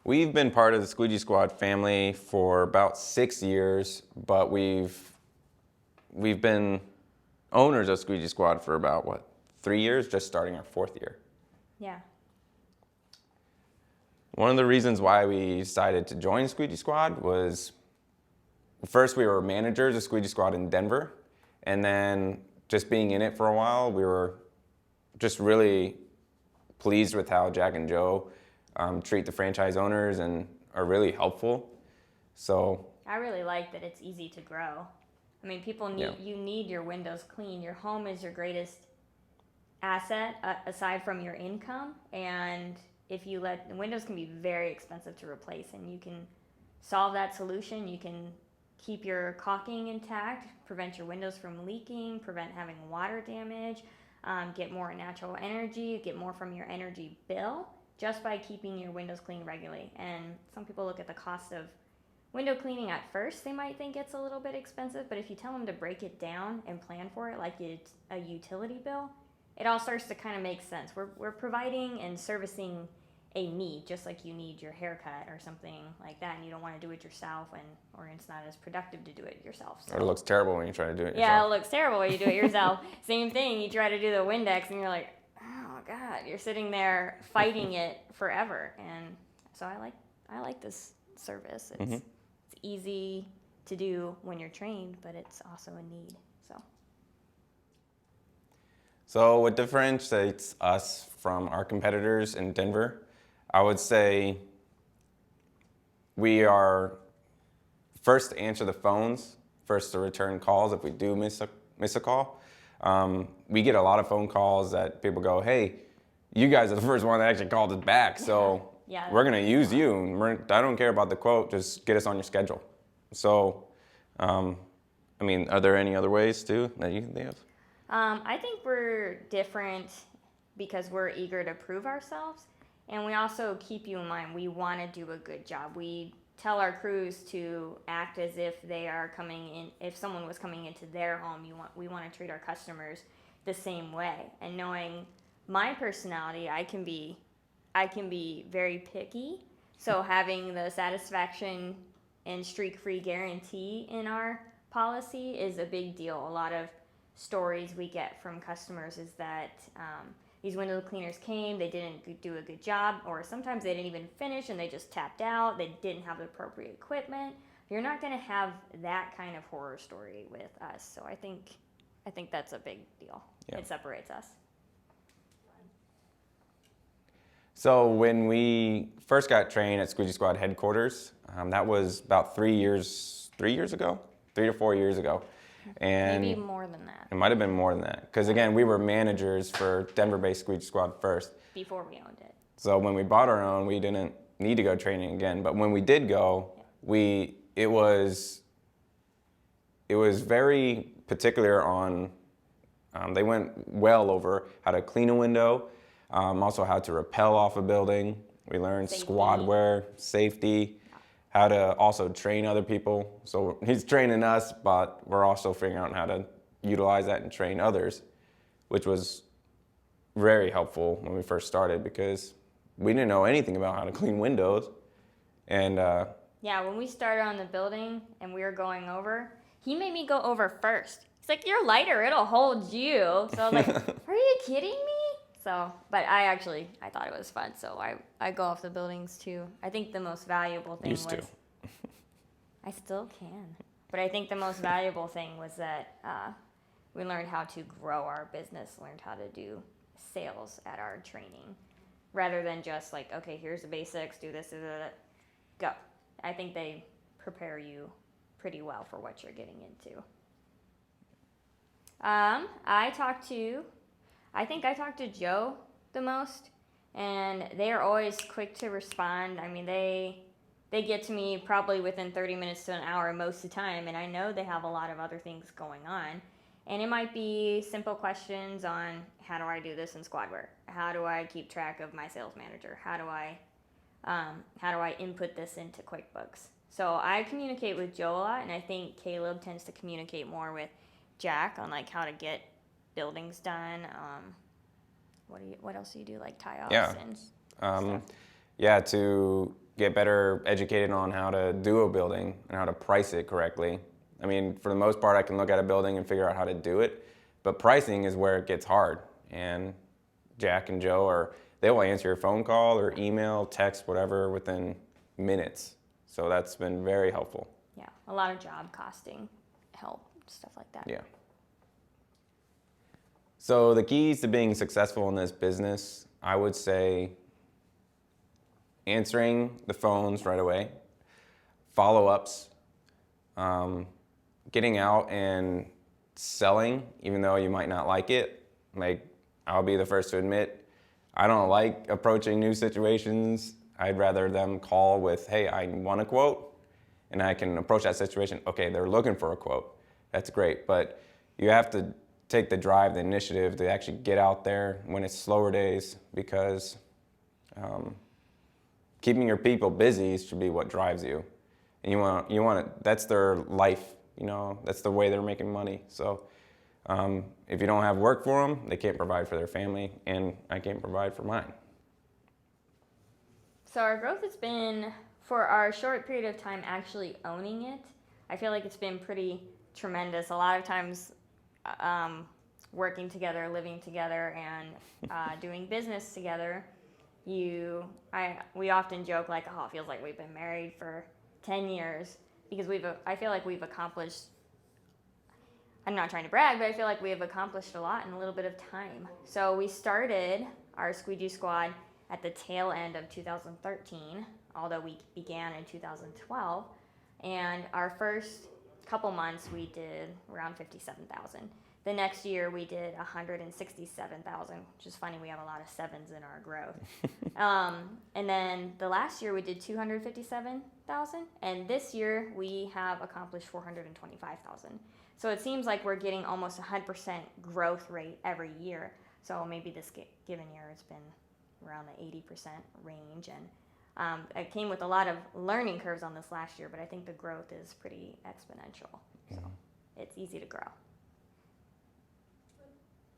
We've been part of the Squeegee Squad family for about 6 years, but we've been owners of Squeegee Squad for about, 3 years, just starting our 4th year. Yeah. One of the reasons why we decided to join Squeegee Squad was, first we were managers of Squeegee Squad in Denver, and then just being in it for a while, we were just really pleased with how Jack and Joe treat the franchise owners and are really helpful. So I really like that it's easy to grow. I mean, you need your windows clean. Your home is your greatest asset aside from your income, and if you let the windows can be very expensive to replace, and you can solve that solution. You can keep your caulking intact, prevent your windows from leaking, prevent having water damage, get more natural energy, get more from your energy bill just by keeping your windows clean regularly. And some people look at the cost of window cleaning at first, they might think it's a little bit expensive, but if you tell them to break it down and plan for it like it's a utility bill, it all starts to kind of make sense. We're providing and servicing a need, just like you need your haircut or something like that, and you don't want to do it yourself, or it's not as productive to do it yourself. So. Or it looks terrible when you try to do it yourself. Yeah, it looks terrible when you do it yourself. Same thing, you try to do the Windex and you're like, oh God, you're sitting there fighting it forever. And so I like this service. It's easy to do when you're trained, but it's also a need. So what differentiates us from our competitors in Denver? I would say we are first to answer the phones, first to return calls if we do miss a call. We get a lot of phone calls that people go, hey, you guys are the first one that actually called us back, so we're going to use you. And I don't care about the quote, just get us on your schedule. So, are there any other ways too that you can think of? I think we're different because we're eager to prove ourselves, and we also keep you in mind. We want to do a good job. We tell our crews to act as if they are coming in. If someone was coming into their home, we want to treat our customers the same way. And knowing my personality, I can be very picky. So having the satisfaction and streak-free guarantee in our policy is a big deal. A lot of stories we get from customers is that these window cleaners came, they didn't do a good job, or sometimes they didn't even finish and they just tapped out, they didn't have the appropriate equipment. You're not going to have that kind of horror story with us, so I think that's a big deal. Yeah. It separates us. So when we first got trained at Squeegee Squad headquarters, that was about 3 to 4 years ago. And maybe more than that. It might have been more than that. Because again, we were managers for Denver-based Squeegee Squad first. Before we owned it. So when we bought our own, we didn't need to go training again. But when we did go, it was very particular on, they went well over how to clean a window, also how to rappel off a building. We learned squad wear, safety, how to also train other people. So he's training us, but we're also figuring out how to utilize that and train others, which was very helpful when we first started because we didn't know anything about how to clean windows. And when we started on the building and we were going over, he made me go over first. He's like, you're lighter, it'll hold you. So I was like, are you kidding me? So, but I thought it was fun, so I go off the buildings too. I think the most valuable thing I still can. But I think the most valuable thing was that we learned how to grow our business, learned how to do sales at our training, rather than just like, okay, here's the basics, do this, go. I think they prepare you pretty well for what you're getting into. I think I talk to Joe the most, and they are always quick to respond. I mean, they get to me probably within 30 minutes to an hour most of the time, and I know they have a lot of other things going on. And it might be simple questions on how do I do this in Squadware? How do I keep track of my sales manager? How do I input this into QuickBooks? So I communicate with Joe a lot, and I think Caleb tends to communicate more with Jack on like how to get buildings done. What else do you do, like tie-offs and stuff? get better educated on how to do a building and how to price it correctly. I mean, for the most part, I can look at a building and figure out how to do it, but pricing is where it gets hard. And Jack and Joe they will answer your phone call or email, text, whatever, within minutes. So that's been very helpful. Yeah, a lot of job costing help, stuff like that. Yeah. So the keys to being successful in this business, I would say answering the phones right away, follow-ups, getting out and selling, even though you might not like it. Like, I'll be the first to admit, I don't like approaching new situations. I'd rather them call with, hey, I want a quote, and I can approach that situation. Okay, they're looking for a quote. That's great, but you have to take the drive, the initiative to actually get out there when it's slower days, because keeping your people busy should be what drives you. And you want it, that's their life, that's the way they're making money. So if you don't have work for them, they can't provide for their family, and I can't provide for mine. So our growth has been, for our short period of time actually owning it, I feel like it's been pretty tremendous. A lot of times working together, living together, and doing business together, we often joke like, oh, it feels like we've been married for 10 years, because I feel like we've accomplished, I'm not trying to brag, but I feel like we have accomplished a lot in a little bit of time. So we started our Squeegee Squad at the tail end of 2013, although we began in 2012. And our first couple months we did around 57,000. The next year we did 167,000, which is funny, we have a lot of sevens in our growth. And then the last year we did 257,000, and this year we have accomplished 425,000. So it seems like we're getting almost 100% growth rate every year. So maybe this given year it's been around the 80% range, and it came with a lot of learning curves on this last year, but I think the growth is pretty exponential. So it's easy to grow.